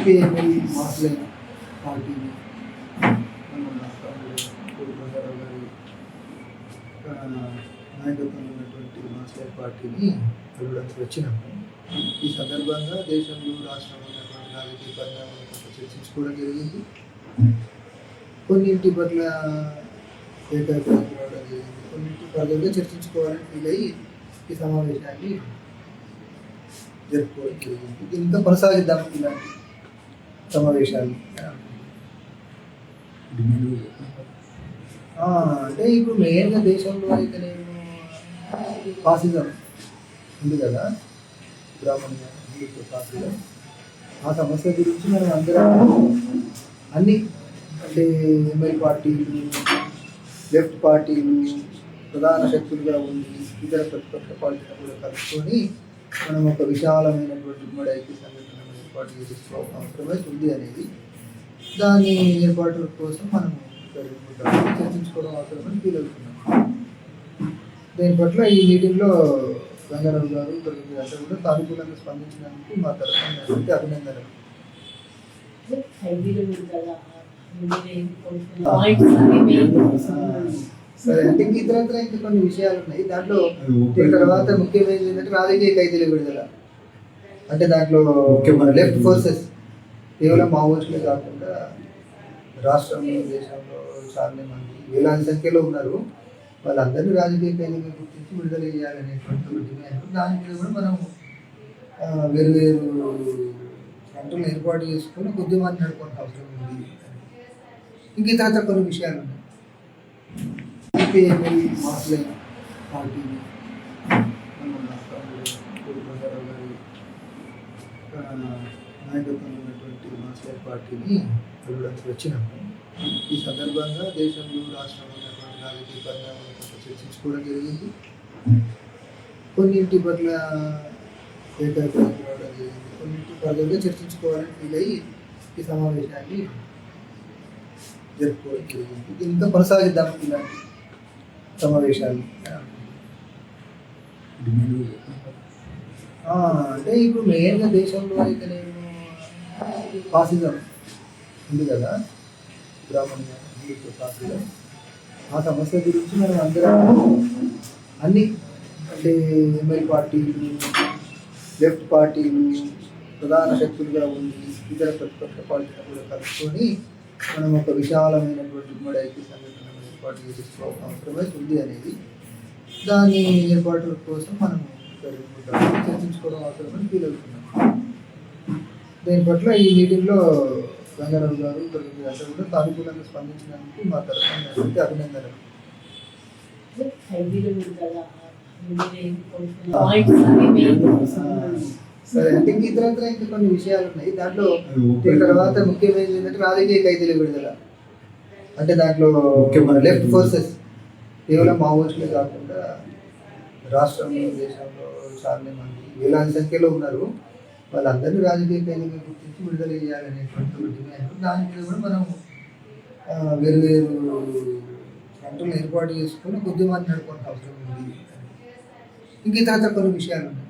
CPIML మార్క్లైన్ పార్టీని మన రాష్ట్రంలో గారి నాయకత్వంలో ఉన్నటువంటి మార్క్లైన్ పార్టీని అభివృద్ధి వచ్చినాము. ఈ సందర్భంగా దేశంలో రాష్ట్రంలో ఉన్నటువంటి రాజకీయ పరిణామాల పట్ల చర్చించుకోవడం జరిగింది. కొన్నింటి పట్ల ఏకాభిప్రాయం రావడం జరిగింది. కొన్నింటి పర్గంగా చర్చించుకోవాలని ఫీల్ అయ్యి ఈ సమావేశాన్ని జరుపుకోవడం జరిగింది. ఇంకా కొనసాగిద్దాం ఇలాంటి సమావేశాలు. అంటే ఇప్పుడు మెయిన్గా దేశంలో అయితే నేను ఫాసిజం ఉంది కదా, బ్రాహ్మణ ఫాసిజం, ఆ సమస్య గురించి మనం అందరం అన్ని అంటే ఎంఎల్ పార్టీలు, లెఫ్ట్ పార్టీలు ప్రధాన శక్తులుగా ఉండి ఇతర ప్రతిపక్ష పార్టీలను కూడా కలుపుకొని మనం ఒక విశాలమైనటువంటి ఉమ్మడి ఐక్య సంఘటన ఏర్పాటు చేసుకోవాల్సిన అవసరమే ఉంది అనేది, దాని ఏర్పాటు కోసం మనం చర్చించుకోవడం అవసరమని ఫీల్ అవుతున్నాం. దీని పట్ల ఈ మీటింగ్లో రంగారావు గారు అందరూ కూడా సానుకూలంగా స్పందించినందుకు మా తరఫున అభినందనలు. సరే, అంటే ఇతరత్ర ఇంకా కొన్ని విషయాలు ఉన్నాయి. దాంట్లో తర్వాత ముఖ్యమైనది ఏంటంటే రాజకీయ ఖైదీల విడుదల. అంటే దాంట్లో లెఫ్ట్ ఫోర్సెస్ కేవలం మావోయిస్టులే కాకుండా రాష్ట్రంలో దేశంలో చాలా మంది వేలాది సంఖ్యలో ఉన్నారు. వాళ్ళందరినీ రాజకీయ ఖైదీగా గుర్తించి విడుదల చేయాలనేటువంటి డిమాండ్. దాని మీద కూడా మనం వేరు ఫ్రంట్లను ఏర్పాటు చేసుకొని ఉద్యమాన్ని నడుపుకోవాల్సిన అవసరం ఉంది. ఇంక ఇతర కొన్ని విషయాలు ఉన్నాయి. సిపిఐఎంఎల్ మార్క్లైన్ పార్టీని మన రాష్ట్రంలో గారి నాయకత్వంలో ఉన్నటువంటి మార్క్లైన్ పార్టీని అభివృద్ధి వచ్చినాము. ఈ సందర్భంగా దేశంలో రాష్ట్రంలో ఉన్నటువంటి రాజకీయ పరిణామాల పట్ల చర్చించుకోవడం జరిగింది. కొన్నింటి పట్ల ఏకాభిప్రాయం రావడం జరిగింది. కొన్నింటి పర్గంగా చర్చించుకోవాలని ఫీల్ అయ్యి ఈ సమావేశాన్ని జరుపుకోవడం జరిగింది. ఇంకా కొనసాగిద్దాం ఇలాంటి సమావేశాలు. అంటే ఇప్పుడు మెయిన్గా దేశంలో అయితే నేను ఫాసిజం ఉంది కదా, బ్రాహ్మణ ఫాసిజం, ఆ సమస్య గురించి మనం అందరం అన్ని అంటే ఎంఎల్ పార్టీలు, లెఫ్ట్ పార్టీలు ప్రధాన శక్తులుగా ఉండి ఇతర ప్రతిపక్ష పార్టీలను కూడా కలుపుకొని మనం ఒక విశాలమైనటువంటి ఉమ్మడి ఐక్య సంఘటన ఏర్పాటు చేసుకోవాల్సిన అవసరమే ఉంది అనేది, దాని ఏర్పాటు కోసం మనం చర్చించుకోవడం అవసరమని ఫీల్ అవుతున్నాం. దీని పట్ల ఈ మీటింగ్లో రంగారావు గారు అందరూ కూడా సానుకూలంగా స్పందించినందుకు మా తరఫున అభినందనలు. సరే, అంటే ఇతరత్ర ఇంకా కొన్ని విషయాలు ఉన్నాయి. దాంట్లో తర్వాత ముఖ్యమైనది ఏంటంటే రాజకీయ ఖైదీల విడుదల. అంటే దాంట్లో లెఫ్ట్ ఫోర్సెస్ కేవలం మావోయిస్టులే కాకుండా రాష్ట్రంలో దేశంలో చాలా మంది వేలాది సంఖ్యలో ఉన్నారు. వాళ్ళందరినీ రాజకీయ ఖైదీగా గుర్తించి విడుదల చేయాలనేటువంటి డిమాండ్. దాని మీద కూడా మనం వేరు ఫ్రంట్లను ఏర్పాటు చేసుకొని ఉద్యమాన్ని నడుపుకోవాల్సిన అవసరం ఉంది. ఇంక ఇతర కొన్ని విషయాలు ఉన్నాయి.